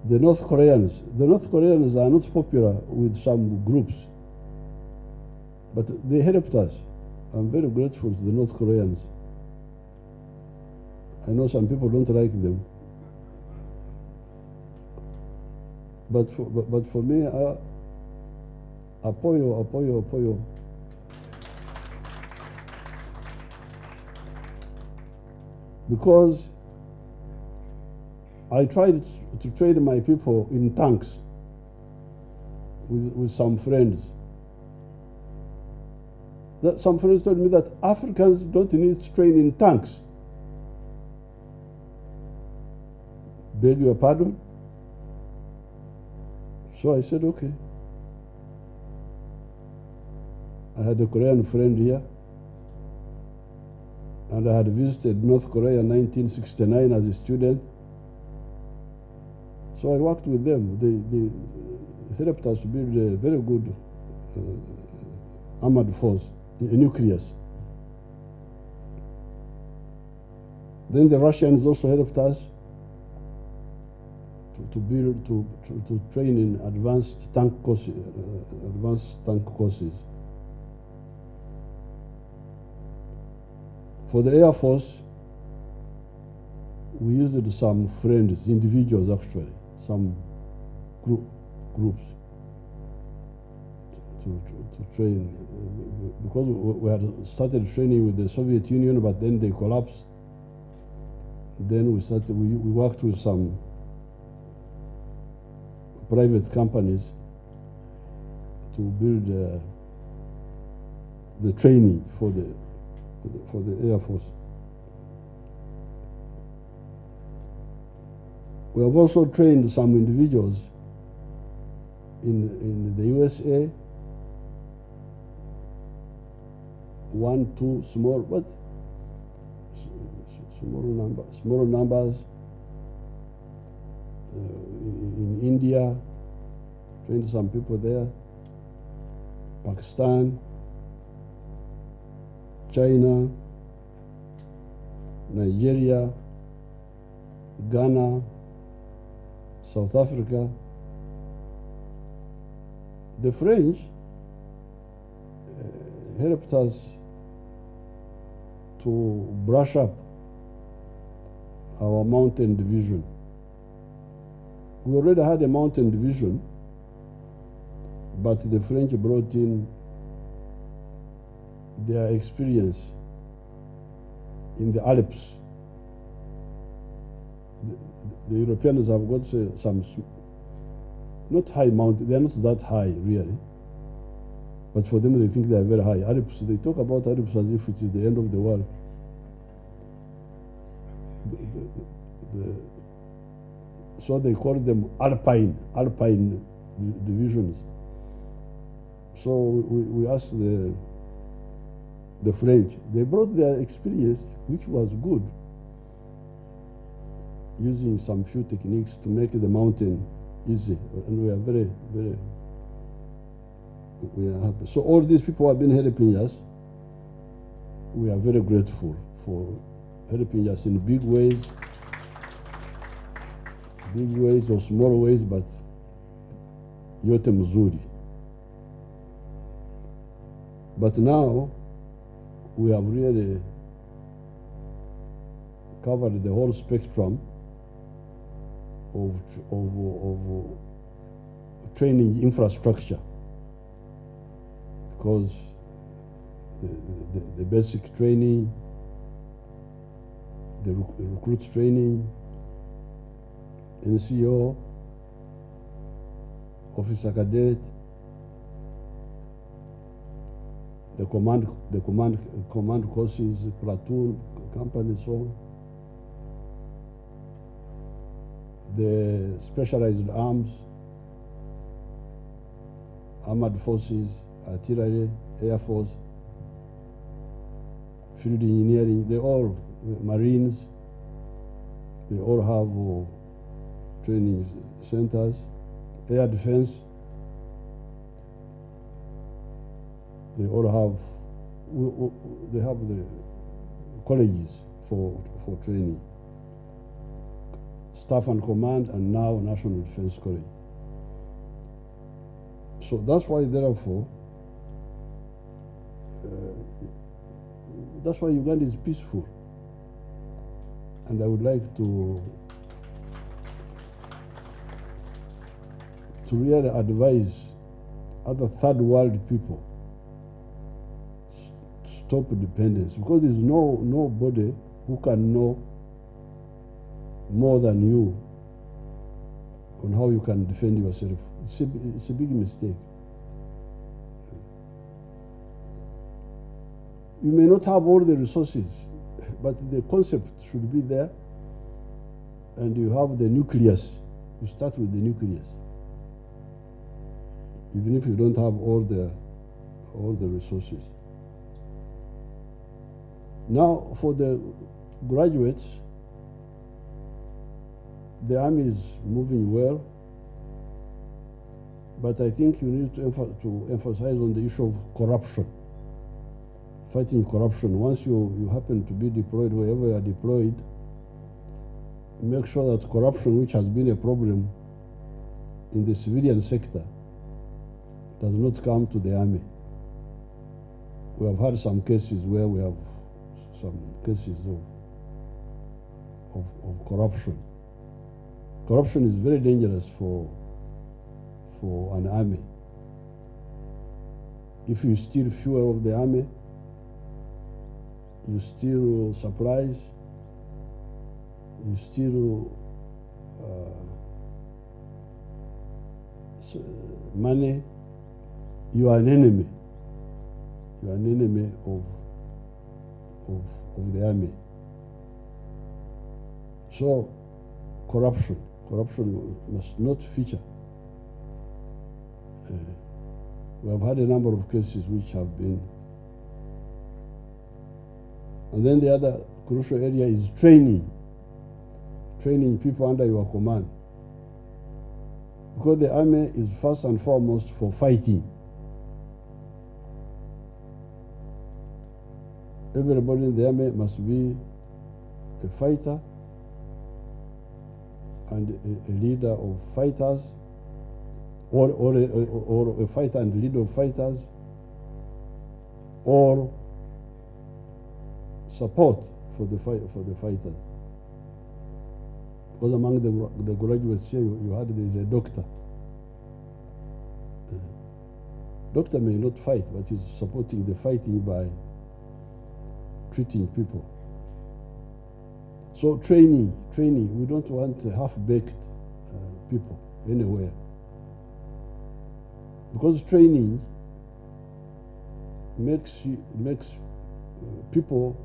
The North Koreans are not popular with some groups, but they helped us. I'm very grateful to the North Koreans. I know some people don't like them, but for me, apoyo. Because I tried to train my people in tanks with some friends. That some friends told me that Africans don't need to train in tanks. Beg your pardon? So I said, okay. I had a Korean friend here, and I had visited North Korea in 1969 as a student. So I worked with them. They helped us to build a very good armored force, nucleus. Then the Russians also helped us to train in advanced tank courses. For the Air Force, we used some friends, individuals actually, some groups to train, because we had started training with the Soviet Union, but then they collapsed. Then we worked with some private companies to build the training for the Air Force. We have also trained some individuals in the USA, 1, 2 small numbers. In India, trained some people there, Pakistan, China, Nigeria, Ghana, South Africa. The French helped us to brush up our mountain division. We already had a mountain division, but the French brought in their experience in the Alps. The Europeans have got some, not high mountain, they're not that high really, but for them they think they are very high. Alps, they talk about Alps as if it is the end of the world. So they call them Alpine divisions. So we asked the French. They brought their experience, which was good, using some few techniques to make the mountain easy, and we are very happy. So all these people have been helping us. We are very grateful for helping us in big ways or small ways, but yote mzuri. But now we have really covered the whole spectrum of training infrastructure, because the basic training, the recruit training, NCO, officer cadet, the command courses, platoon, company, so on. The specialized arms, armored forces, artillery, air force, field engineering, they all, Marines, they all have training centers, air defense, they all have, the colleges for training. Staff and Command, and now National Defense College. So that's why, therefore, that's why Uganda is peaceful. And I would like to really advise other third world people to stop dependence, because there's nobody who can know more than you on how you can defend yourself. It's a big mistake. You may not have all the resources, but the concept should be there, and you have the nucleus. You start with the nucleus, even if you don't have all the resources. Now, for the graduates, the army is moving well, but I think you need to emphasize on the issue of corruption, fighting corruption. Once you happen to be deployed, wherever you are deployed, make sure that corruption, which has been a problem in the civilian sector, does not come to the army. We have had some cases where we have some cases of corruption. Corruption is very dangerous for an army. If you steal fuel of the army, you steal supplies, you steal money, you are an enemy. You are an enemy of the army. So corruption must not feature. We have had a number of cases which have been. And then the other crucial area is training people under your command. Because the army is first and foremost for fighting. Everybody in the army must be a fighter and a leader of fighters, or a fighter and leader of fighters, or support for the fighters. Because among the graduates here, you heard there is a doctor. Doctor may not fight, but he's supporting the fighting by treating people. So training, we don't want half-baked people anywhere. Because training makes people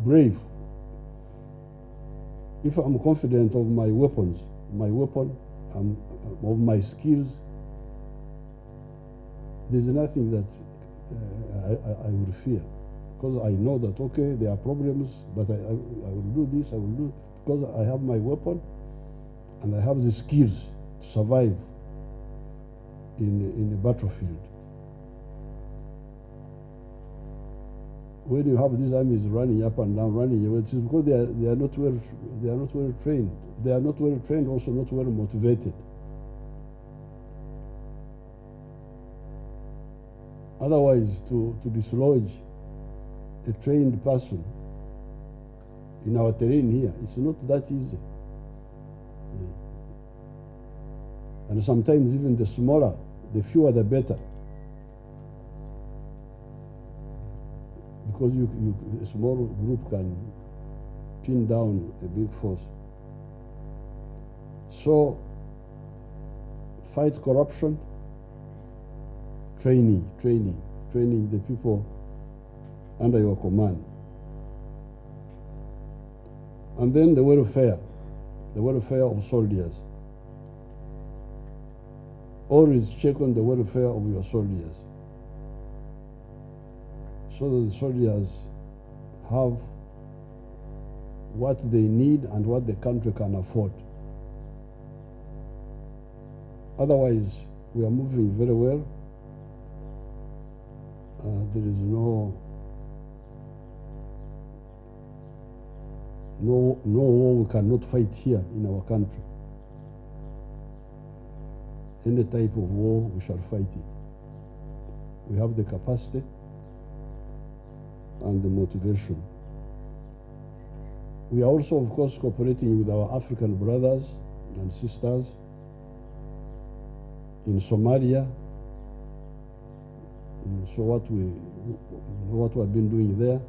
brave. If I'm confident of my weapon, of my skills, there's nothing that I would fear. Because I know that, okay, there are problems, but I will do this, I will do it, because I have my weapon and I have the skills to survive in a battlefield. When you have these armies running up and down, running away, it's because they are not well trained. They are not well trained, also not well motivated. Otherwise, to dislodge a trained person in our terrain here, it's not that easy. And sometimes even the smaller, the fewer the better. Because a small group can pin down a big force. So, fight corruption, training the people under your command. And then the welfare of soldiers. Always check on the welfare of your soldiers, so that the soldiers have what they need and what the country can afford. Otherwise, we are moving very well. There is No war we cannot fight here in our country. Any type of war, we shall fight it. We have the capacity and the motivation. We are also, of course, cooperating with our African brothers and sisters in Somalia. So what we have been doing there.